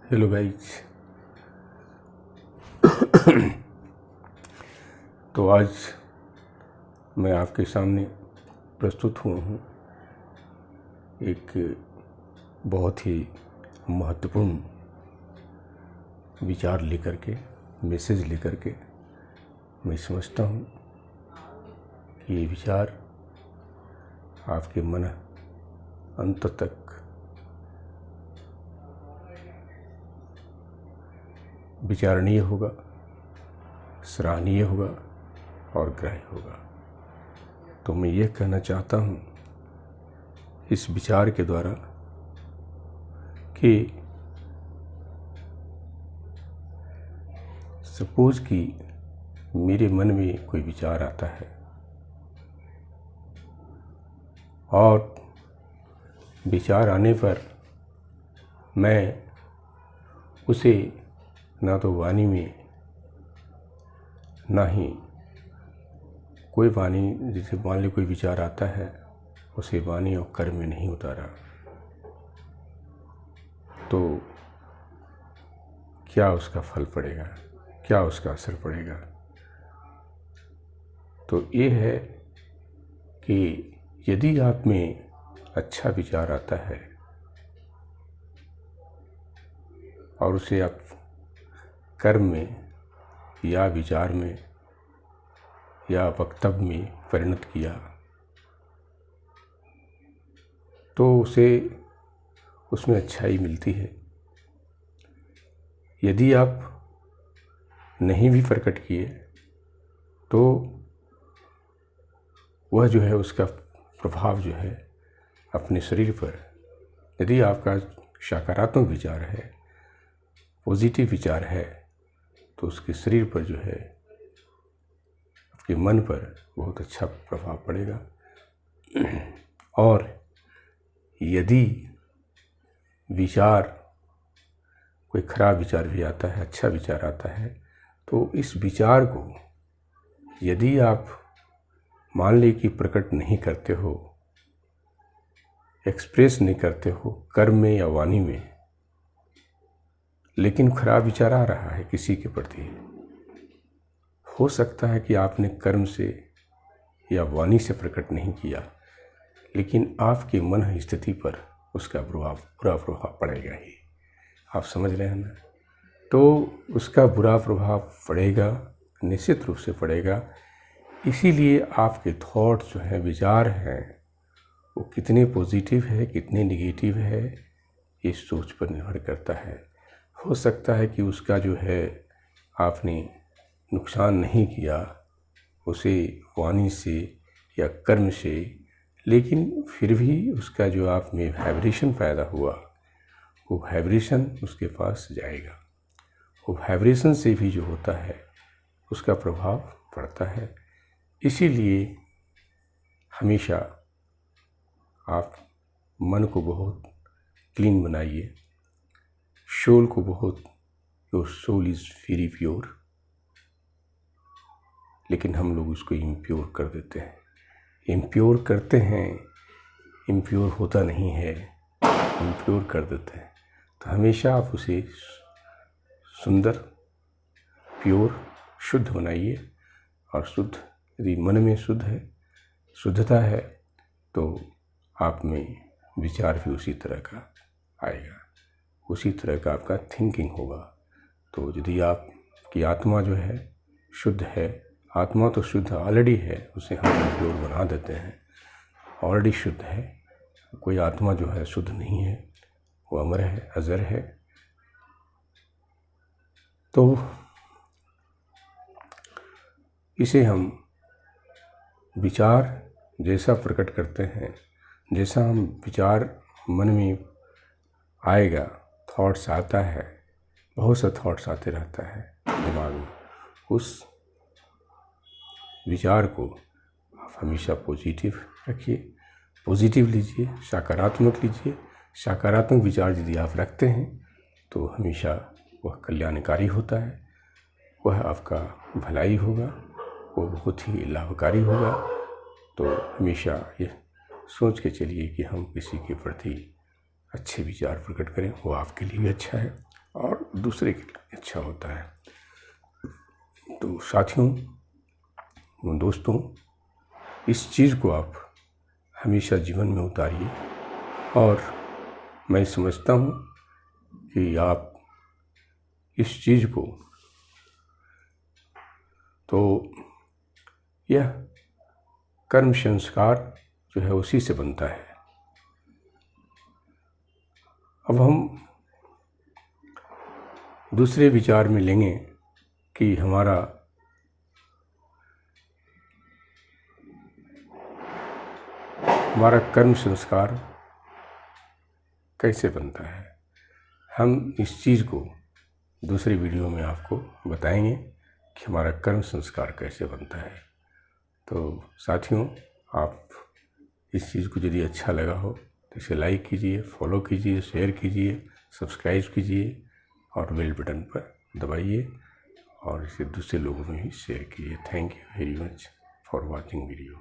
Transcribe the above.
Hello guys. तो आज मैं आपके सामने प्रस्तुत हुआ हूँ एक बहुत ही महत्वपूर्ण विचार लेकर के, मैसेज लेकर के। मैं समझता हूँ कि ये विचार आपके मन अंत तक विचारणीय होगा, सराहनीय होगा और ग्राह्य होगा। तो मैं ये कहना चाहता हूँ इस विचार के द्वारा कि सपोज कि मेरे मन में कोई विचार आता है और विचार आने पर मैं उसे ना तो वाणी में, ना ही कोई वाणी, जैसे मान ली कोई विचार आता है उसे वाणी और कर्म में नहीं उतारा, तो क्या उसका फल पड़ेगा, क्या उसका असर पड़ेगा। तो ये है कि यदि आप में अच्छा विचार आता है और उसे आप कर्म में या विचार में या वक्तव्य में परिणत किया, तो उसे उसमें अच्छाई मिलती है। यदि आप नहीं भी प्रकट किए तो वह जो है उसका प्रभाव जो है अपने शरीर पर, यदि आपका सकारात्मक विचार है, पॉजिटिव विचार है, तो उसके शरीर पर जो है, आपके मन पर बहुत अच्छा प्रभाव पड़ेगा। और यदि विचार, कोई खराब विचार भी आता है, अच्छा विचार आता है, तो इस विचार को यदि आप मान ली कि प्रकट नहीं करते हो, एक्सप्रेस नहीं करते हो कर्म में या वाणी में, लेकिन खराब विचार आ रहा है किसी के प्रति, हो सकता है कि आपने कर्म से या वाणी से प्रकट नहीं किया, लेकिन आपके मन स्थिति पर उसका बुरा प्रभाव पड़ेगा ही। आप समझ रहे हैं ना? तो उसका बुरा प्रभाव पड़ेगा, निश्चित रूप से पड़ेगा। इसीलिए आपके थॉट जो हैं, विचार हैं, वो कितने पॉजिटिव है, कितने निगेटिव है, इस सोच पर निर्भर करता है। हो सकता है कि उसका जो है आपने नुकसान नहीं किया उसे वाणी से या कर्म से, लेकिन फिर भी उसका जो आप में वाइब्रेशन पैदा हुआ, वो वाइब्रेशन उसके पास जाएगा। वो वाइब्रेशन से भी जो होता है उसका प्रभाव पड़ता है। इसीलिए हमेशा आप मन को बहुत क्लीन बनाइए, सोल को बहुत, your soul is very pure, लेकिन हम लोग उसको इम्प्योर कर देते हैं, इम्प्योर करते हैं, इम्प्योर होता नहीं है, इम्प्योर कर देते हैं। तो हमेशा आप उसे सुंदर, प्योर, शुद्ध बनाइए। और शुद्ध, यदि मन में शुद्ध है, शुद्धता है, तो आप में विचार भी उसी तरह का आएगा, उसी तरह का आपका थिंकिंग होगा। तो यदि आपकी आत्मा जो है शुद्ध है, आत्मा तो शुद्ध ऑलरेडी है, उसे हम इम्प्योर बना देते हैं, ऑलरेडी शुद्ध है। कोई आत्मा जो है शुद्ध नहीं है, वो अमर है, अजर है। तो इसे हम विचार जैसा प्रकट करते हैं, जैसा हम विचार मन में आएगा, थॉट्स आता है, बहुत सा थॉट्स आते रहता है दिमाग में, उस विचार को आप हमेशा पॉजिटिव रखिए, पॉजिटिव लीजिए, सकारात्मक लीजिए। सकारात्मक विचार यदि आप रखते हैं तो हमेशा वह कल्याणकारी होता है, वह आपका भलाई होगा, वो बहुत ही लाभकारी होगा। तो हमेशा ये सोच के चलिए कि हम किसी के प्रति अच्छे विचार प्रकट करें, वो आपके लिए भी अच्छा है दूसरे के लिए अच्छा होता है। तो साथियों, दोस्तों, इस चीज़ को आप हमेशा जीवन में उतारिए और मैं समझता हूँ कि आप इस चीज़ को, तो यह कर्म संस्कार जो है उसी से बनता है। अब हम दूसरे विचार में लेंगे कि हमारा कर्म संस्कार कैसे बनता है। हम इस चीज़ को दूसरी वीडियो में आपको बताएंगे कि हमारा कर्म संस्कार कैसे बनता है। तो साथियों, आप इस चीज़ को यदि अच्छा लगा हो तो इसे लाइक कीजिए, फॉलो कीजिए, शेयर कीजिए, सब्सक्राइब कीजिए और बेल बटन पर दबाइए और इसे दूसरे लोगों में भी शेयर कीजिए। Thank you very much for watching video.